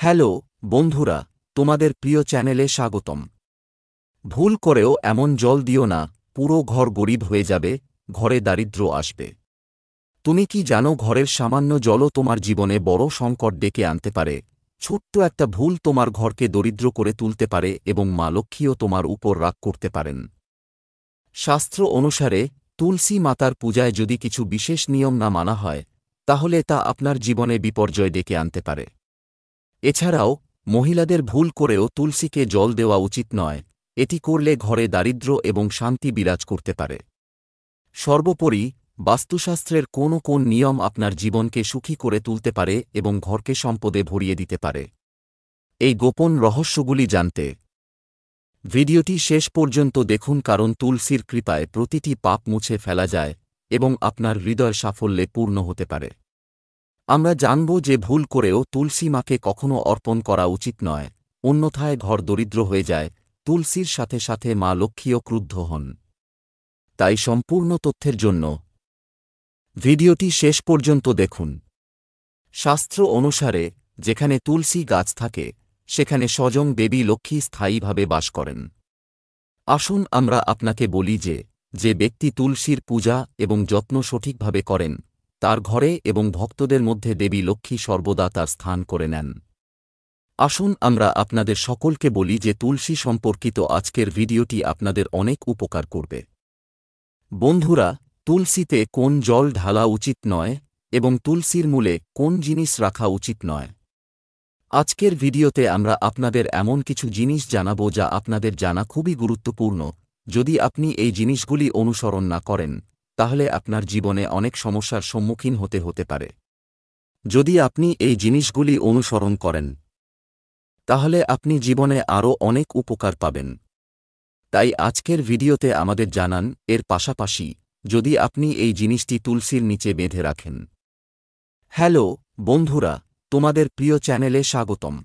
Hello বন্ধুরা, তোমাদের প্রিয় চ্যানেলে স্বাগতম। ভুল করেও এমন জল দিও না, পুরো ঘর গরিব হয়ে যাবে, ঘরে দারিদ্র্য আসবে। তুমি কি জানো, ঘরের সামান্য জলও তোমার জীবনে বড় সংকট ডেকে আনতে পারে। ছোট্ট একটা ভুল তোমার ঘরকে দরিদ্র করে তুলতে পারে এবং মা লক্ষ্মীও তোমার উপর রাগ করতে পারেন। শাস্ত্র অনুসারে তুলসী মাতার পূজায় যদি কিছু বিশেষ নিয়ম না মানা হয়, তাহলে তা আপনার জীবনে বিপর্যয় ডেকে আনতে পারে। এছাড়াও মহিলাদের ভুল করেও তুলসীকে জল দেওয়া উচিত নয়, এটি করলে ঘরে দারিদ্র্য এবং শান্তি বিরাজ করতে পারে। সর্বোপরি বাস্তুশাস্ত্রের কোন নিয়ম আপনার জীবনকে সুখী করে তুলতে পারে এবং ঘরকে সম্পদে ভরিয়ে দিতে পারে। এই গোপন রহস্যগুলি জানতে ভিডিওটি শেষ পর্যন্ত দেখুন, কারণ তুলসীর কৃপায় প্রতিটি পাপ মুছে ফেলা যায় এবং আপনার হৃদয় সাফল্যে পূর্ণ হতে পারে। আমরা জানব যে ভুল করেও তুলসী মাকে কখনো অর্পণ করা উচিত নয়, অন্যথায় ঘর দরিদ্র হয়ে যায়। তুলসীর সাথে সাথে মা লক্ষ্মীও ক্রুদ্ধ হন। তাই সম্পূর্ণ তথ্যের জন্য ভিডিওটি শেষ পর্যন্ত দেখুন। শাস্ত্র অনুসারে যেখানে তুলসী গাছ থাকে, সেখানে স্বয়ং দেবী লক্ষ্মী স্থায়ীভাবে বাস করেন। আসুন আমরা আপনাকে বলি যে ব্যক্তি তুলসীর পূজা এবং যত্ন সঠিকভাবে করেন, তার ঘরে এবং ভক্তদের মধ্যে দেবী লক্ষ্মী সর্বদা তার স্থান করে নেন। আসুন আমরা আপনাদের সকলকে বলি যে তুলসী সম্পর্কিত আজকের ভিডিওটি আপনাদের অনেক উপকার করবে। বন্ধুরা, তুলসীতে কোন জল ঢালা উচিত নয় এবং তুলসীর মূলে কোন জিনিস রাখা উচিত নয়, আজকের ভিডিওতে আমরা আপনাদের এমন কিছু জিনিস জানাব যা আপনাদের জানা খুবই গুরুত্বপূর্ণ। যদি আপনি এই জিনিসগুলি অনুসরণ না করেন, তাহলে আপনার জীবনে অনেক সমস্যার সম্মুখীন হতে পারে। যদি আপনি এই জিনিসগুলি অনুসরণ করেন, তাহলে আপনি জীবনে আরও অনেক উপকার পাবেন। তাই আজকের ভিডিওতে আমাদের জানান। এর পাশাপাশি যদি আপনি এই জিনিসটি তুলসীর নিচে বেঁধে রাখেন। হ্যালো বন্ধুরা, তোমাদের প্রিয় চ্যানেলে স্বাগতম।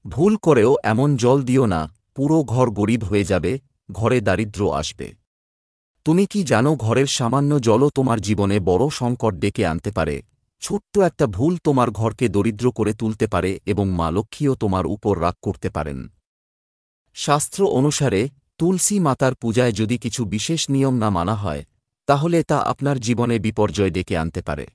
ভুল করেও এমন জল দিও না, পুরো ঘর গরিব হয়ে যাবে, ঘরে দারিদ্র্য আসবে। তুমি কি জানো, ঘরের সামান্য জলও তোমার জীবনে বড় সংকট ডেকে আনতে পারে। ছোট্ট একটা ভুল তোমার ঘরকে দরিদ্র করে তুলতে পারে এবং মা লক্ষ্মীও তোমার উপর রাগ করতে পারেন। শাস্ত্র অনুসারে তুলসী মাতার পূজায় যদি কিছু বিশেষ নিয়ম না মানা হয়, তাহলে তা আপনার জীবনে বিপর্যয় ডেকে আনতে পারে।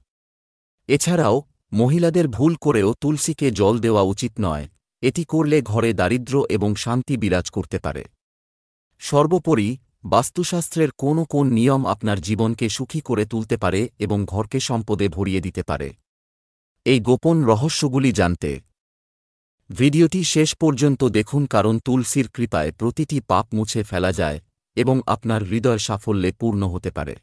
এছাড়াও মহিলাদের ভুল করেও তুলসীকে জল দেওয়া উচিত নয়, এটি করলে ঘরে দারিদ্র্য এবং শান্তি বিরাজ করতে পারে। সর্বোপরি বাস্তুশাস্ত্রের কোন নিয়ম আপনার জীবনকে সুখী করে তুলতে পারে এবং ঘরকে সম্পদে ভরিয়ে দিতে পারে। এই গোপন রহস্যগুলি জানতে ভিডিওটি শেষ পর্যন্ত দেখুন, কারণ তুলসীর কৃপায় প্রতিটি পাপ মুছে ফেলা যায় এবং আপনার হৃদয় সাফল্যে পূর্ণ হতে পারে।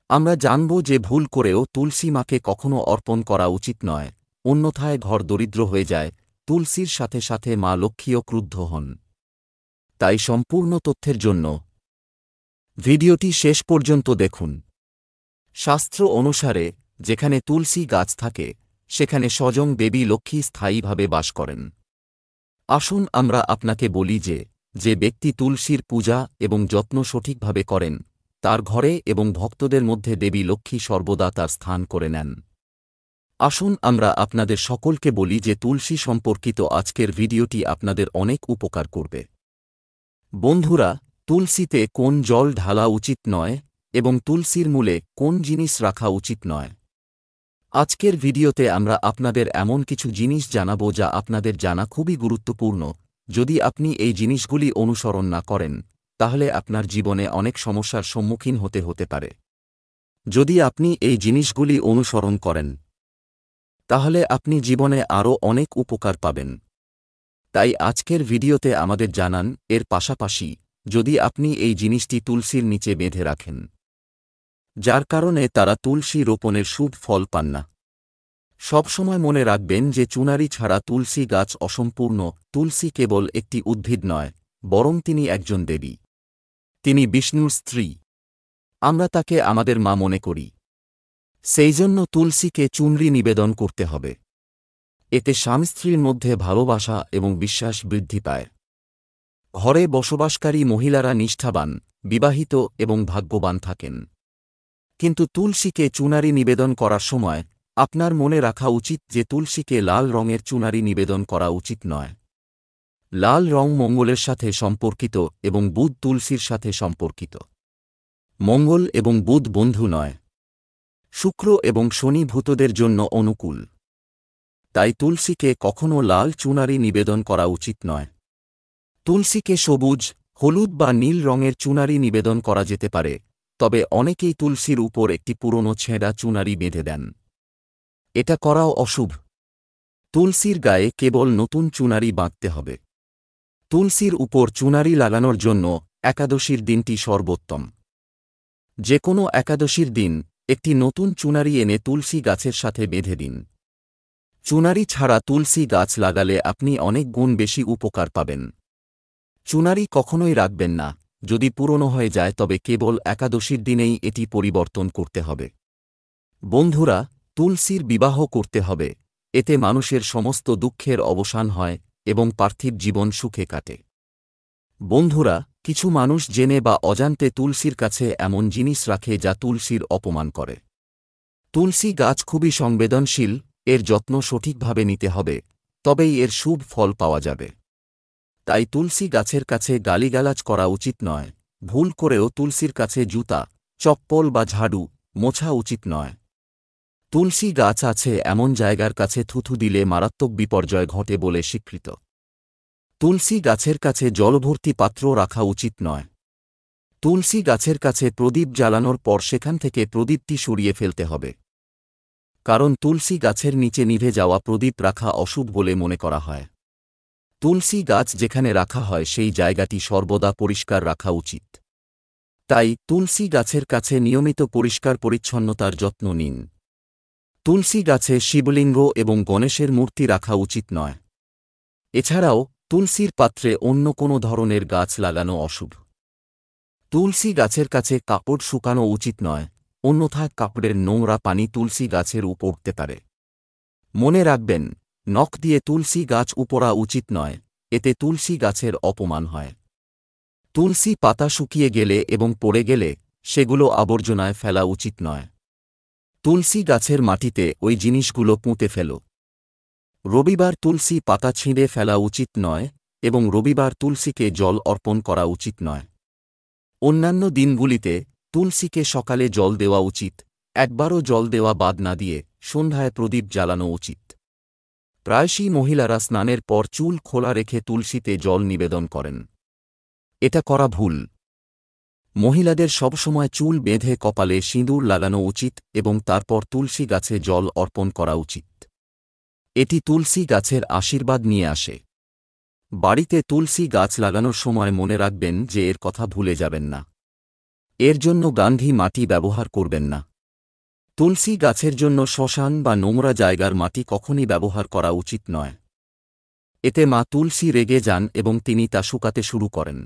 আমরা জানব যে ভুল করেও তুলসী মাকে কখনো অর্পণ করা উচিত নয়, অন্যথায় ঘর দরিদ্র হয়ে যায়। তুলসীর সাথে সাথে মা লক্ষ্মীও ক্রুদ্ধ হন। তাই সম্পূর্ণ তথ্যের জন্য ভিডিওটি শেষ পর্যন্ত দেখুন। শাস্ত্র অনুসারে যেখানে তুলসী গাছ থাকে, সেখানে স্বয়ং দেবী লক্ষ্মী স্থায়ীভাবে বাস করেন। আসুন আমরা আপনাকে বলি যে ব্যক্তি তুলসীর পূজা এবং যত্ন সঠিকভাবে করেন, তার ঘরে এবং ভক্তদের মধ্যে দেবী লক্ষ্মী সর্বদা তার স্থান করে নেন। আসুন আমরা আপনাদের সকলকে বলি যে তুলসী সম্পর্কিত আজকের ভিডিওটি আপনাদের অনেক উপকার করবে। বন্ধুরা, তুলসীতে কোন জল ঢালা উচিত নয় এবং তুলসীর মূলে কোন জিনিস রাখা উচিত নয়, আজকের ভিডিওতে আমরা আপনাদের এমন কিছু জিনিস জানাব যা আপনাদের জানা খুবই গুরুত্বপূর্ণ। যদি আপনি এই জিনিসগুলি অনুসরণ না করেন, তাহলে আপনার জীবনে অনেক সমস্যার সম্মুখীন হতে পারে। যদি আপনি এই জিনিসগুলি অনুসরণ করেন, তাহলে আপনি জীবনে আরও অনেক উপকার পাবেন। তাই আজকের ভিডিওতে আমাদের জানান। এর পাশাপাশি যদি আপনি এই জিনিসটি তুলসীর নিচে বেঁধে রাখেন, যার কারণে তারা তুলসী রোপণের শুভ ফল পান না। সবসময় মনে রাখবেন যে চুনারি ছাড়া তুলসী গাছ অসম্পূর্ণ। তুলসী কেবল একটি উদ্ভিদ নয়, বরং তিনি একজন দেবী। তিনি বিষ্ণুর স্ত্রী। আমরা তাকে আমাদের মা মনে করি। সেইজন্য তুলসীকে চুনরি নিবেদন করতে হবে। এতে স্বামী স্ত্রীর মধ্যে ভালোবাসা এবং বিশ্বাস বৃদ্ধি পায়। ঘরে বসবাসকারী মহিলারা নিষ্ঠাবান, বিবাহিত এবং ভাগ্যবান থাকেন। কিন্তু তুলসীকে চুনারি নিবেদন করার সময় আপনার মনে রাখা উচিত যে তুলসীকে লাল রঙের চুনারি নিবেদন করা উচিত নয়। লাল রং মঙ্গলের সাথে সম্পর্কিত এবং বুধ তুলসীর সাথে সম্পর্কিত। মঙ্গল এবং বুধ বন্ধু নয়। শুক্র এবং শনি ভূতদের জন্য অনুকূল। তাই তুলসীকে কখনও লাল চুনারি নিবেদন করা উচিত নয়। তুলসীকে সবুজ, হলুদ বা নীল রঙের চুনারি নিবেদন করা যেতে পারে, তবে অনেকেই তুলসীর উপর একটি পুরনো ছেঁড়া চুনারি বেঁধে দেন। এটা করাও অশুভ। তুলসীর গায়ে কেবল নতুন চুনারি বাঁধতে হবে। তুলসীর উপর চুনারি লাগানোর জন্য একাদশীর দিনটি সর্বোত্তম। যে কোনো একাদশীর দিন একটি নতুন চুনারি এনে তুলসী গাছের সাথে বেঁধে দিন। চুনারি ছাড়া তুলসী গাছ লাগালে আপনি অনেক গুণ বেশি উপকার পাবেন। চুনারি কখনোই রাখবেন না। যদি পুরনো হয়ে যায় তবে কেবল একাদশীর দিনেই এটি পরিবর্তন করতে হবে। বন্ধুরা, তুলসীর বিবাহ করতে হবে। এতে মানুষের সমস্ত দুঃখের অবসান হয় এবং পার্থিব জীবন সুখে কাটে। বন্ধুরা, কিছু মানুষ জেনে বা অজান্তে তুলসীর কাছে এমন জিনিস রাখে যা তুলসীর অপমান করে। তুলসী গাছ খুবই সংবেদনশীল, এর যত্ন সঠিকভাবে নিতে হবে, তবেই এর শুভ ফল পাওয়া যাবে। তাই তুলসী গাছের কাছে গালিগালাজ করা উচিত নয়। ভুল করেও তুলসীর কাছে জুতা, চপ্পল বা ঝাড়ু মোছা উচিত নয়। তুলসী গাছ আছে এমন জায়গার কাছে থুথু দিলে মারাত্মক বিপর্যয় ঘটে বলে স্বীকৃত। তুলসী গাছের কাছে জলভর্তি পাত্র রাখা উচিত নয়। তুলসী গাছের কাছে প্রদীপ জ্বালানোর পর সেখান থেকে প্রদীপটি সরিয়ে ফেলতে হবে। কারণ তুলসী গাছের নিচে নিভে যাওয়া প্রদীপ রাখা অশুভ বলে মনে করা হয়। তুলসী গাছ যেখানে রাখা হয় সেই জায়গাটি সর্বদা পরিষ্কার রাখা উচিত। তাই তুলসী গাছের কাছে নিয়মিত পরিষ্কার পরিচ্ছন্নতার যত্ন নিন। তুলসী গাছে শিবলিঙ্গ এবং গণেশের মূর্তি রাখা উচিত নয়। এছাড়াও তুলসীর পাত্রে অন্য কোনো ধরনের গাছ লাগানো অশুভ। তুলসী গাছের কাছে কাপড় শুকানো উচিত নয়, অন্যথায় কাপড়ের নোংরা পানি তুলসী গাছের উপর উঠতে পারে। মনে রাখবেন, নখ দিয়ে তুলসী গাছ উপড়া উচিত নয়, এতে তুলসী গাছের অপমান হয়। তুলসী পাতা শুকিয়ে গেলে এবং পড়ে গেলে সেগুলো আবর্জনায় ফেলা উচিত নয়। তুলসী গাছের মাটিতে ওই জিনিসগুলো পুঁতে ফেলো। রবিবার তুলসী পাতা ছিঁড়ে ফেলা উচিত নয় এবং রবিবার তুলসীকে জল অর্পণ করা উচিত নয়। অন্যান্য দিনগুলিতে তুলসীকে সকালে জল দেওয়া উচিত, একবারও জল দেওয়া বাদ না দিয়ে সন্ধ্যায় প্রদীপ জ্বালানো উচিত। প্রায়শই মহিলারা স্নানের পর চুল খোলা রেখে তুলসীতে জল নিবেদন করেন। এটা করা ভুল। মহিলাদের সবসময় চুল বেঁধে কপালে সিঁদুর লাগানো উচিত এবং তারপর তুলসী গাছে জল অর্পণ করা উচিত। এটি তুলসী গাছের আশীর্বাদ নিয়ে আসে। বাড়িতে তুলসী গাছ লাগানোর সময় মনে রাখবেন যে এর কথা ভুলে যাবেন না। এর জন্য গান্ধী মাটি ব্যবহার করবেন না। তুলসী গাছের জন্য শ্মশান বা নোংরা জায়গার মাটি কখনই ব্যবহার করা উচিত নয়। এতে মা তুলসী রেগে যান এবং তিনি তা শুকাতে শুরু করেন।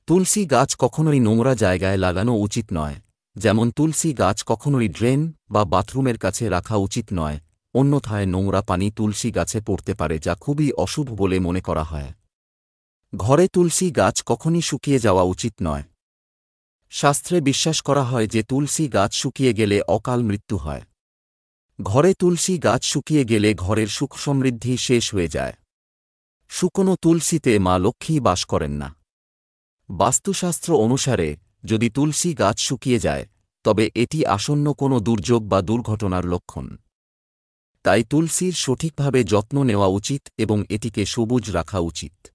তুলসী গাছ কখনোই নোংরা জায়গায় লাগানো উচিত নয়, যেমন তুলসী গাছ কখনোই ড্রেন বা বাথরুমের কাছে রাখা উচিত নয়, অন্যথায় নোংরা পানি তুলসী গাছে পড়তে পারে যা খুবই অশুভ বলে মনে করা হয়। ঘরে তুলসী গাছ কখনই শুকিয়ে যাওয়া উচিত নয়। শাস্ত্রে বিশ্বাস করা হয় যে তুলসী গাছ শুকিয়ে গেলে অকাল মৃত্যু হয়। ঘরে তুলসী গাছ শুকিয়ে গেলে ঘরের সুখ সমৃদ্ধি শেষ হয়ে যায়। শুকনো তুলসীতে মা লক্ষ্মী বাস করেন না। বাস্তুশাস্ত্র অনুসারে যদি তুলসী গাছ শুকিয়ে যায় তবে এটি আসন্ন কোনো দুর্যোগ বা দুর্ঘটনার লক্ষণ। তাই তুলসীর সঠিকভাবে যত্ন নেওয়া উচিত এবং এটিকে সবুজ রাখা উচিত।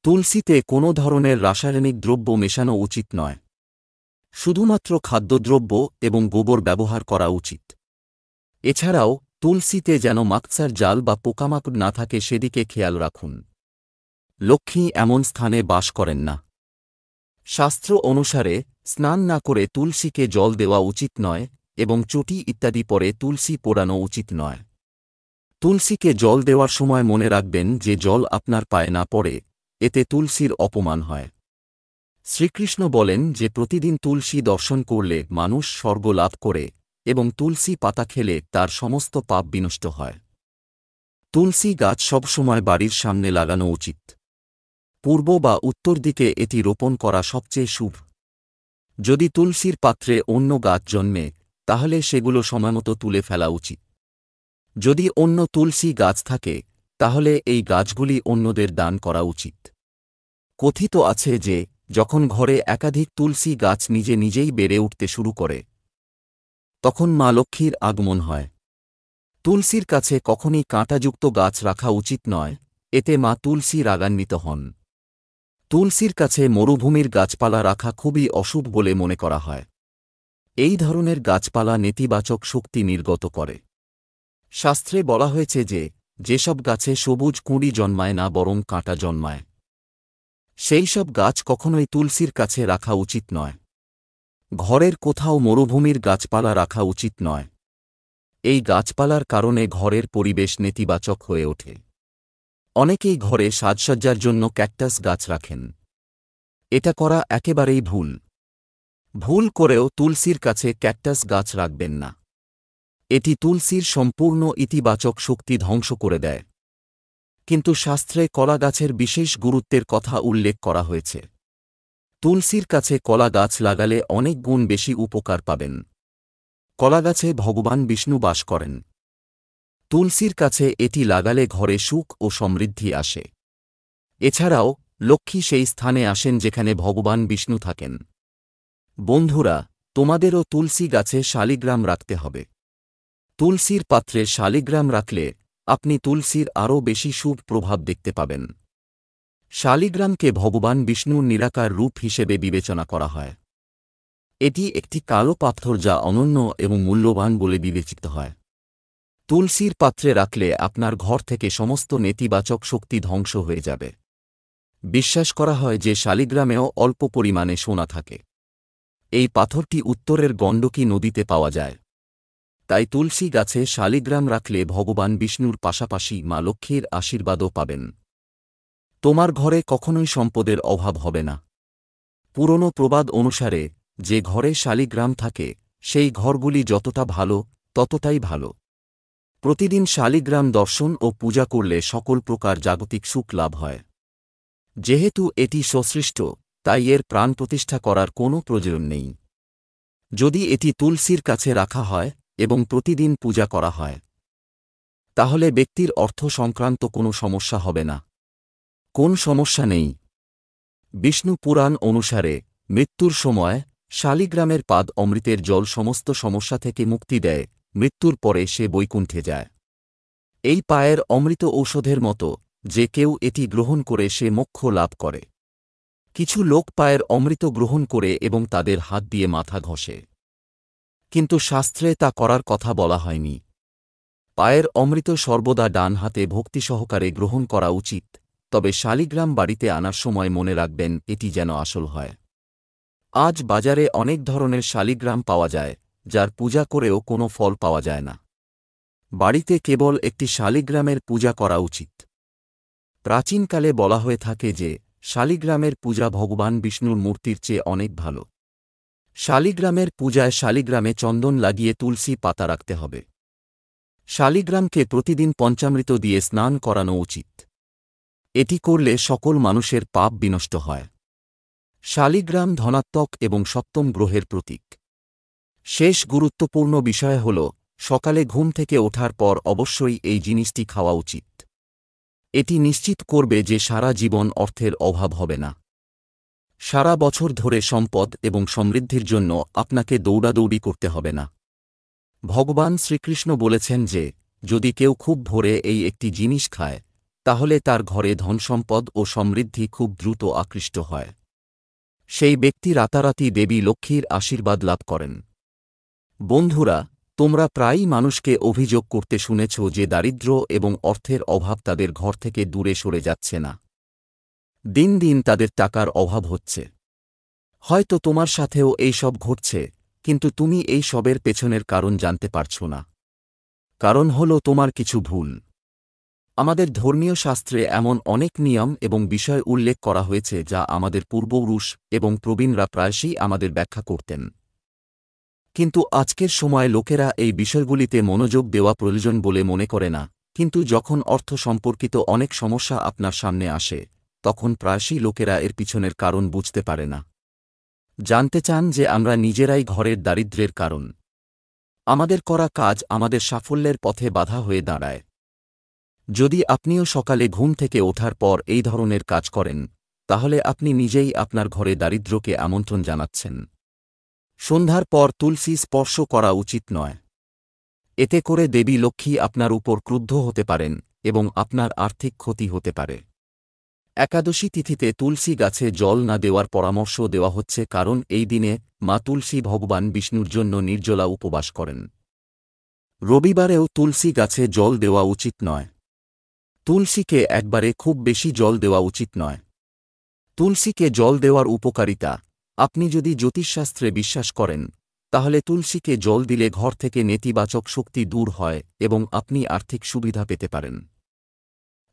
তুলসীতে কোনো ধরনের রাসায়নিক দ্রব্য মেশানো উচিত নয়। শুধুমাত্র খাদ্যদ্রব্য এবং গোবর ব্যবহার করা উচিত। এছাড়াও তুলসীতে যেন মাকড়সার জাল বা পোকামাকড় না থাকে সেদিকে খেয়াল রাখুন। লক্ষ্মী এমন স্থানে বাস করেন না। শাস্ত্র অনুসারে স্নান না করে তুলসীকে জল দেওয়া উচিত নয় এবং চটি ইত্যাদি পরে তুলসী পোড়ানো উচিত নয়। তুলসীকে জল দেওয়ার সময় মনে রাখবেন যে জল আপনার পায়ে না পড়ে, এতে তুলসীর অপমান হয়। শ্রীকৃষ্ণ বলেন যে প্রতিদিন তুলসী দর্শন করলে মানুষ স্বর্গ লাভ করে এবং তুলসী পাতা খেলে তার সমস্ত পাপ বিনষ্ট হয়। তুলসী গাছ সবসময় বাড়ির সামনে লাগানো উচিত। পূর্ব বা উত্তর দিকে এটি রোপণ করা সবচেয়ে শুভ। যদি তুলসীর পাত্রে অন্য গাছ জন্মে তাহলে সেগুলো সময়মতো তুলে ফেলা উচিত। যদি অন্য তুলসী গাছ থাকে তাহলে এই গাছগুলি অন্যদের দান করা উচিত। কথিত আছে যে যখন ঘরে একাধিক তুলসী গাছ নিজে নিজেই বেড়ে উঠতে শুরু করে তখন মা লক্ষ্মীর আগমন হয়। তুলসীর কাছে কখনই কাঁটাযুক্ত গাছ রাখা উচিত নয়, এতে মা তুলসী রাগান্বিত হন। তুলসীর কাছে মরুভূমির গাছপালা রাখা খুবই অশুভ বলে মনে করা হয়। এই ধরনের গাছপালা নেতিবাচক শক্তি নির্গত করে। শাস্ত্রে বলা হয়েছে যে যেসব গাছে সবুজ কুঁড়ি জন্মায় না বরং কাঁটা জন্মায়, সেই সব গাছ কখনোই তুলসীর কাছে রাখা উচিত নয়। ঘরের কোথাও মরুভূমির গাছপালা রাখা উচিত নয়। এই গাছপালার কারণে ঘরের পরিবেশ নেতিবাচক হয়ে ওঠে। অনেকেই ঘরে সাজসজ্জার জন্য ক্যাকটাস গাছ রাখেন। এটা করা একেবারেই ভুল। ভুল করেও তুলসীর কাছে ক্যাকটাস গাছ রাখবেন না। এটি তুলসীর সম্পূর্ণ ইতিবাচক শক্তি ধ্বংস করে দেয়। কিন্তু শাস্ত্রে কলা গাছের বিশেষ গুরুত্বের কথা উল্লেখ করা হয়েছে। তুলসীর কাছে কলা গাছ লাগালে অনেক গুণ বেশি উপকার পাবেন। কলাগাছে ভগবান বিষ্ণু বাস করেন। তুলসীর কাছে এটি লাগালে ঘরে সুখ ও সমৃদ্ধি আসে। এছাড়াও লক্ষ্মী সেই স্থানে আসেন যেখানে ভগবান বিষ্ণু থাকেন। বন্ধুরা, তোমাদেরও তুলসী গাছে শালিগ্রাম রাখতে হবে। তুলসীর পাত্রে শালিগ্রাম রাখলে আপনি তুলসীর আরও বেশি শুভ প্রভাব দেখতে পাবেন। শালিগ্রামকে ভগবান বিষ্ণুর নিরাকার রূপ হিসেবে বিবেচনা করা হয়। এটি একটি কালো পাথর যা অনন্য এবং মূল্যবান বলে বিবেচিত হয়। তুলসীর পাত্রে রাখলে আপনার ঘর থেকে সমস্ত নেতিবাচক শক্তি ধ্বংস হয়ে যাবে। বিশ্বাস করা হয় যে শালিগ্রামেও অল্প পরিমাণে সোনা থাকে। এই পাথরটি উত্তরের গণ্ডকী নদীতে পাওয়া যায়। তাই তুলসী গাছে শালিগ্রাম রাখলে ভগবান বিষ্ণুর পাশাপাশি মা লক্ষ্মীর আশীর্বাদও পাবেন। তোমার ঘরে কখনোই সম্পদের অভাব হবে না। পুরনো প্রবাদ অনুসারে যে ঘরে শালিগ্রাম থাকে সেই ঘরগুলি যতটা ভালো ততটাই ভালো। প্রতিদিন শালিগ্রাম দর্শন ও পূজা করলে সকল প্রকার জাগতিক সুখ লাভ হয়। যেহেতু এটি সসৃষ্ট, তাই এর প্রাণ প্রতিষ্ঠা করার কোনো প্রয়োজন নেই। যদি এটি তুলসীর কাছে রাখা হয় এবং প্রতিদিন পূজা করা হয়, তাহলে ব্যক্তির অর্থ সংক্রান্ত কোনো সমস্যা হবে না। কোন সমস্যা নেই। বিষ্ণু পুরাণ অনুসারে মৃত্যুর সময় শালিগ্রামের পাদ অমৃতের জল সমস্ত সমস্যা থেকে মুক্তি দেয়। মৃত্যুর পরে সে বৈকুণ্ঠে যায়। এই পায়ের অমৃত ঔষধের মতো, যে কেউ এটি গ্রহণ করে সে মোক্ষ লাভ করে। কিছু লোক পায়ের অমৃত গ্রহণ করে এবং তাদের হাত দিয়ে মাথা ঘষে, কিন্তু শাস্ত্রে তা করার কথা বলা হয়নি। পায়ের অমৃত সর্বদা ডান হাতে ভক্তি সহকারে গ্রহণ করা উচিত। তবে শালিগ্রাম বাড়িতে আনার সময় মনে রাখবেন এটি যেন আসল হয়। আজ বাজারে অনেক ধরনের শালিগ্রাম পাওয়া যায়, যার পূজা করেও কোনো ফল পাওয়া যায় না। বাড়িতে কেবল একটি শালিগ্রামের পূজা করা উচিত। প্রাচীনকালে বলা হয়ে থাকে যে শালিগ্রামের পূজা ভগবান বিষ্ণুর মূর্তির চেয়ে অনেক ভালো। শালিগ্রামের পূজায় শালিগ্রামে চন্দন লাগিয়ে তুলসী পাতা রাখতে হবে। শালিগ্রামকে প্রতিদিন পঞ্চামৃত দিয়ে স্নান করানো উচিত। এটি করলে সকল মানুষের পাপ বিনষ্ট হয়। শালিগ্রাম ধনাত্মক এবং সপ্তম গ্রহের প্রতীক। শেষ গুরুত্বপূর্ণ বিষয় হল সকালে ঘুম থেকে ওঠার পর অবশ্যই এই জিনিসটি খাওয়া উচিত। এটি নিশ্চিত করবে যে সারা জীবন অর্থের অভাব হবে না। সারা বছর ধরে সম্পদ এবং সমৃদ্ধির জন্য আপনাকে দৌড়াদৌড়ি করতে হবে না। ভগবান শ্রীকৃষ্ণ বলেছেন যে যদি কেউ খুব ভোরে এই একটি জিনিস খায় তাহলে তার ঘরে ধনসম্পদ ও সমৃদ্ধি খুব দ্রুত আকৃষ্ট হয়। সেই ব্যক্তি রাতারাতি দেবী লক্ষ্মীর আশীর্বাদ লাভ করেন। বন্ধুরা, তোমরা প্রায়ই মানুষকে অভিযোগ করতে শুনেছ যে দারিদ্র্য এবং অর্থের অভাব তাদের ঘর থেকে দূরে সরে যাচ্ছে না। দিন দিন তাদের টাকার অভাব হচ্ছে। হয়তো তোমার সাথেও এই সব ঘটছে, কিন্তু তুমি এই সবের পেছনের কারণ জানতে পারছ না। কারণ হল তোমার কিছু ভুল। আমাদের ধর্মীয় শাস্ত্রে এমন অনেক নিয়ম এবং বিষয় উল্লেখ করা হয়েছে যা আমাদের পূর্বপুরুষ এবং প্রবীণরা প্রায়শই আমাদের ব্যাখ্যা করতেন। কিন্তু আজকের সময় লোকেরা এই বিষয়গুলিতে মনোযোগ দেওয়া প্রয়োজন বলে মনে করে না। কিন্তু যখন অর্থ সম্পর্কিত অনেক সমস্যা আপনার সামনে আসে, তখন প্রায়শই লোকেরা এর পিছনের কারণ বুঝতে পারে না। জানতে চান যে আমরা নিজেরাই ঘরের দারিদ্র্যের কারণ। আমাদের করা কাজ আমাদের সাফল্যের পথে বাধা হয়ে দাঁড়ায়। যদি আপনিও সকালে ঘুম থেকে ওঠার পর এই ধরনের কাজ করেন, তাহলে আপনি নিজেই আপনার ঘরে দারিদ্র্যকে আমন্ত্রণ জানাচ্ছেন। সন্ধ্যার পর তুলসী স্পর্শ করা উচিত নয়। এতে করে দেবী লক্ষ্মী আপনার উপর ক্রুদ্ধ হতে পারেন এবং আপনার আর্থিক ক্ষতি হতে পারে। একাদশী তিথিতে তুলসী গাছে জল না দেওয়ার পরামর্শ দেওয়া হচ্ছে, কারণ এই দিনে মা তুলসী ভগবান বিষ্ণুর জন্য নির্জলা উপবাস করেন। রবিবারেও তুলসী গাছে জল দেওয়া উচিত নয়। তুলসীকে একবারে খুব বেশি জল দেওয়া উচিত নয়। তুলসীকে জল দেওয়ার উপকারিতা: আপনি যদি জ্যোতিষশাস্ত্রে বিশ্বাস করেন, তাহলে তুলসীকে জল দিলে ঘর থেকে নেতিবাচক শক্তি দূর হয় এবং আপনি আর্থিক সুবিধা পেতে পারেন।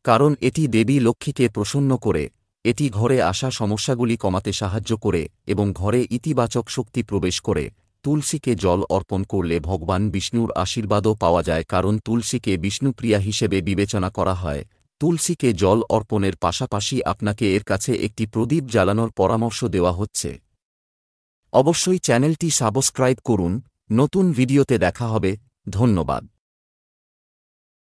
কারণ এটি দেবী লক্ষ্মীকে প্রসন্ন করে, এটি ঘরে আসা সমস্যাগুলি কমাতে সাহায্য করে এবং ঘরে ইতিবাচক শক্তি প্রবেশ করে। তুলসীকে জল অর্পণ করলে ভগবান বিষ্ণুর আশীর্বাদও পাওয়া যায়, কারণ তুলসীকে বিষ্ণুপ্রিয়া হিসেবে বিবেচনা করা হয়। তুলসীকে জল অর্পণের পাশাপাশি আপনাকে এর কাছে একটি প্রদীপ জ্বালানোর পরামর্শ দেওয়া হচ্ছে। অবশ্যই চ্যানেলটি সাবস্ক্রাইব করুন। নতুন ভিডিওতে দেখা হবে। ধন্যবাদ।